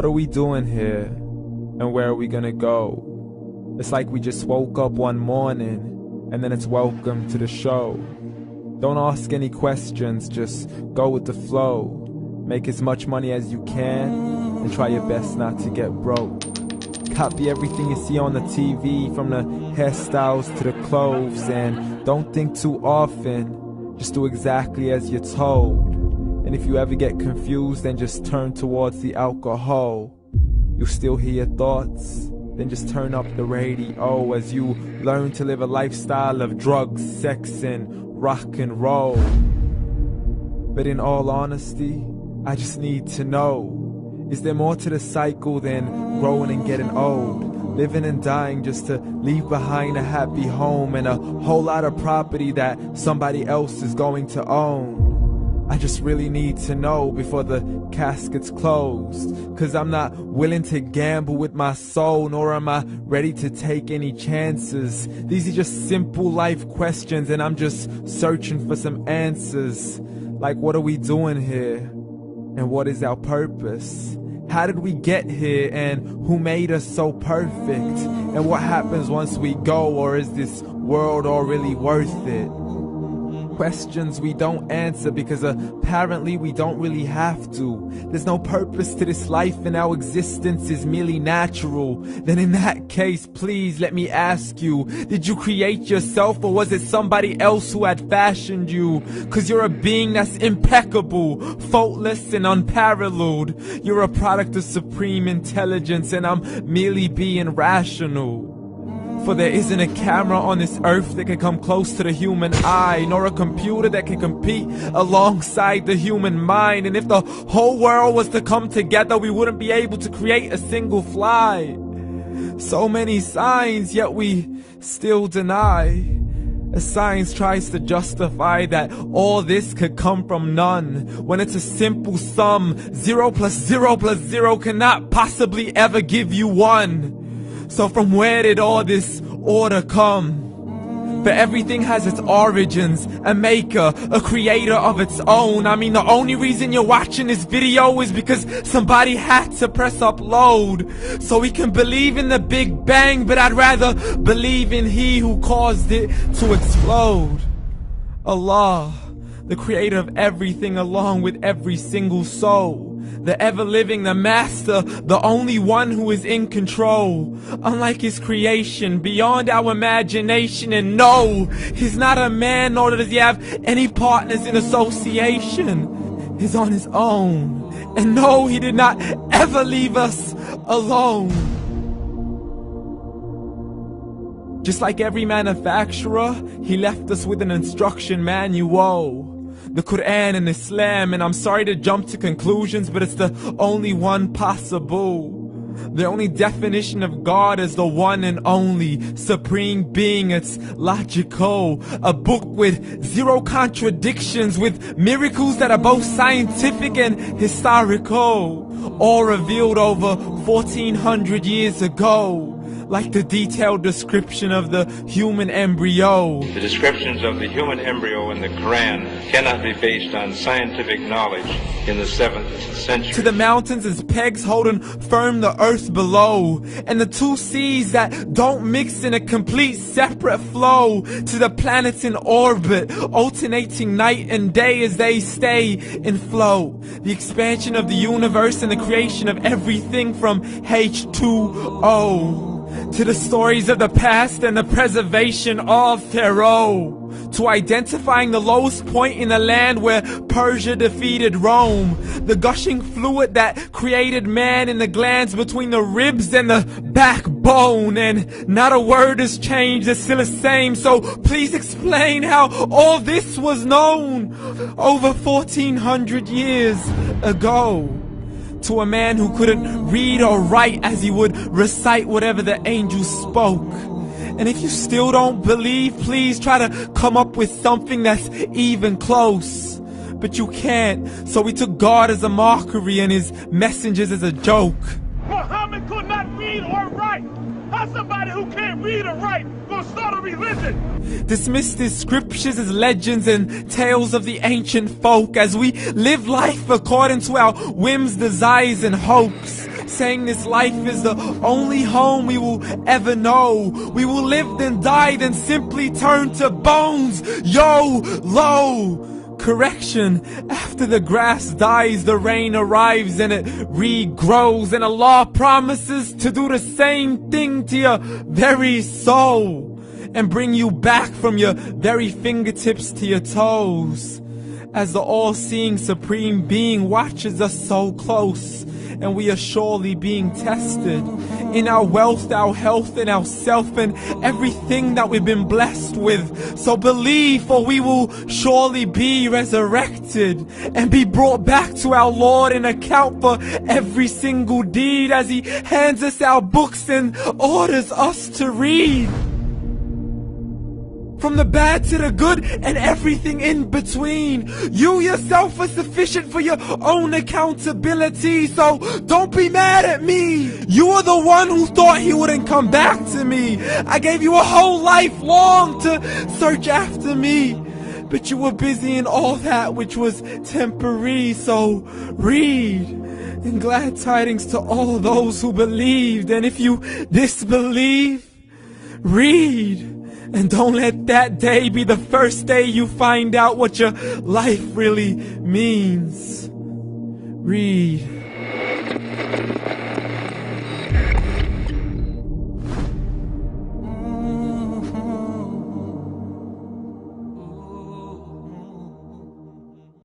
What are we doing here? And where are we gonna go? It's like we just woke up one morning and then it's welcome to the show. Don't ask any questions, just go with the flow. Make as much money as you can and try your best not to get broke. Copy everything you see on the TV, from the hairstyles to the clothes, and don't think too often, just do exactly as you're told. And if you ever get confused, then just turn towards the alcohol. You'll still hear your thoughts, then just turn up the radio as you learn to live a lifestyle of drugs, sex, and rock and roll. But in all honesty, I just need to know, is there more to the cycle than growing and getting old? Living and dying just to leave behind a happy home and a whole lot of property that somebody else is going to own. I just really need to know before the casket's closed, 'cause I'm not willing to gamble with my soul, nor am I ready to take any chances. These are just simple life questions and I'm just searching for some answers. Like, what are we doing here? And what is our purpose? How did we get here, and who made us so perfect? And what happens once we go, or is this world all really worth it? Questions we don't answer because apparently we don't really have to. There's no purpose to this life and our existence is merely natural. Then in that case, please let me ask you, did you create yourself, or was it somebody else who had fashioned you? 'Cause you're a being that's impeccable, faultless and unparalleled. You're a product of supreme intelligence and I'm merely being rational. For there isn't a camera on this earth that can come close to the human eye, nor a computer that can compete alongside the human mind. And if the whole world was to come together, we wouldn't be able to create a single fly. So many signs, yet we still deny. As science tries to justify that all this could come from none, when it's a simple sum. 0 plus 0 plus 0 cannot possibly ever give you 1. So from where did all this order come? For everything has its origins, a maker, a creator of its own. I mean, the only reason you're watching this video is because somebody had to press upload. So we can believe in the Big Bang, but I'd rather believe in He who caused it to explode. Allah, the creator of everything along with every single soul. The ever-living, the master, the only one who is in control. Unlike his creation, beyond our imagination. And no, he's not a man, nor does he have any partners in association. He's on his own. And no, he did not ever leave us alone. Just like every manufacturer, he left us with an instruction manual. The Quran and Islam, and I'm sorry to jump to conclusions, but it's the only one possible. The only definition of God is the one and only supreme being. It's logical, a book with 0 contradictions, with miracles that are both scientific and historical, all revealed over 1400 years ago. Like the detailed description of the human embryo. The descriptions of the human embryo in the Quran cannot be based on scientific knowledge in the 7th century. To the mountains as pegs holding firm the earth below, and the 2 seas that don't mix in a complete separate flow. To the planets in orbit, alternating night and day as they stay in flow. The expansion of the universe and the creation of everything from H2O. To the stories of the past and the preservation of Pharaoh. To identifying the lowest point in the land where Persia defeated Rome. The gushing fluid that created man in the glands between the ribs and the backbone. And not a word has changed, it's still the same. So please explain how all this was known over 1400 years ago. To a man who couldn't read or write, as he would recite whatever the angels spoke. And if you still don't believe, please try to come up with something that's even close. But you can't, so we took God as a mockery and his messengers as a joke. Muhammad could not read or write. How somebody who can't read or write gonna start a religion? Dismissed his scriptures as legends and tales of the ancient folk, as we live life according to our whims, desires, and hopes. saying this life is the only home we will ever know. We will live then die then simply turn to bones. YOLO! Correction, after the grass dies, the rain arrives and it regrows, and Allah promises to do the same thing to your very soul and bring you back from your very fingertips to your toes, as the all-seeing supreme being watches us so close, and we are surely being tested in our wealth, our health, and our self, and everything that we've been blessed with. So believe, for we will surely be resurrected and be brought back to our Lord and account for every single deed, as He hands us our books and orders us to read. From the bad to the good and everything in between. You yourself are sufficient for your own accountability, so don't be mad at me. You are the one who thought He wouldn't come back to me. I gave you a whole life long to search after me, but you were busy in all that which was temporary. So read, and glad tidings to all those who believed. And if you disbelieve, read. And don't let that day be the first day you find out what your life really means. Read.